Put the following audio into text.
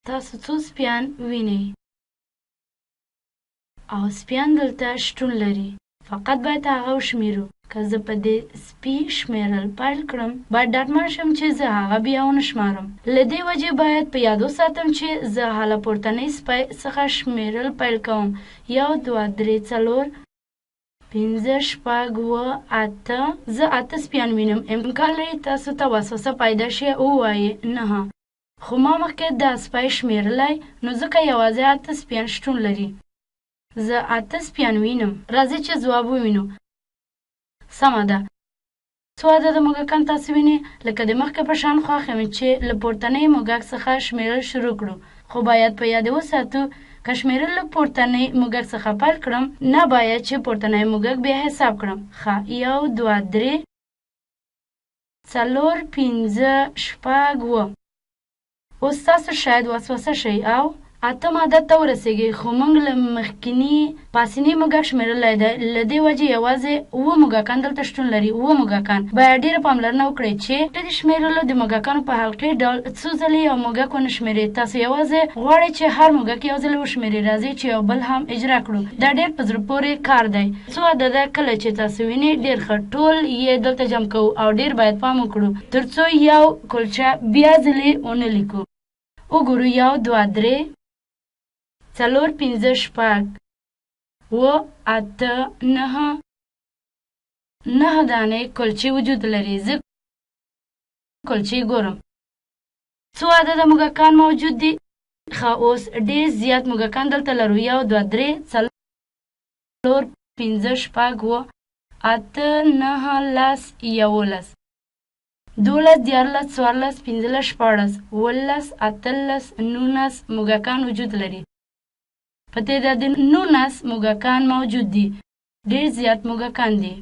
تاسو څو سپیان وینئ او سپیان دلته شتون لري فقط باید هغه وشمیرو که زه په دې سپي شمیرل پیل کړم باید ډاډمن شم چې زه هغه بیا ونه شمارم له دې وجې باید په یاد وساتم چې زه له پورتنۍ سپی څخه شمیرل پیل کوم 1 2 3 4 5 6 7 8 زه 8 سپیان وینم امکان لري تاسو ته وسوسه پیدا شي او ووایئ نه خو ما مخکې دا سپی شمیرلی نو ځکه یوازې 8 سپیان شتون لري زه 8 سپیان وینم راځئ چې ځواب ووینو سمه ده څو عدده موږکان تاسو وینئ لکه د مخکې په شان خوښ یم چې له پورتنۍ موږک څخه شمیرل شروع کړو خو باید په یاد وساتو که شمیرل له پورتنۍ موږک څخه پیل کړم نه باید چې پورتنی موږک بیا حساب کړم ښه 1 2 3 4 5 6 7 اوس تاسو شاید وسوسه شئ او 8 عدد ته ورسیږئ خو موږ له مخکیني پاسني موږک شمیرلی دی له دې وجې یوازې 7 موږکان دلته شتون لري 7 موږکان باید ډېره پاملرنه وکړئ چې د شمیرلو د موږکانو په حلقې ډول څو ځلې یو موږک ونه شمیرئ تاسو یوازې غواړئ چې هر موږک یو ځل وشمیرئ راځئ چې یو بل هم اجرا کړو دا ډېر په زړه پورې کار دی څو عدده کله چې تاسو وینئ ډېر ښه ټول یې دلته جمع کوو او ډېر باید پام وکړو تر څو یو کلچه بیا ځلې ونه لیکو وګورو 1 2 3 4 5 6 7 8 9 دانې کلچې وجود لري زه کلچې ګورم څو عدده موږکان موجود دي ښه اوس ډېر زیات موږکان دلته لرو 1 2 3 4 5 6 7 8 9 10 11 12 14 15 16 17 18 19 موږکان وجود لري په تعداد 19 موږکان موجود دي ډېر زیات موږکان دي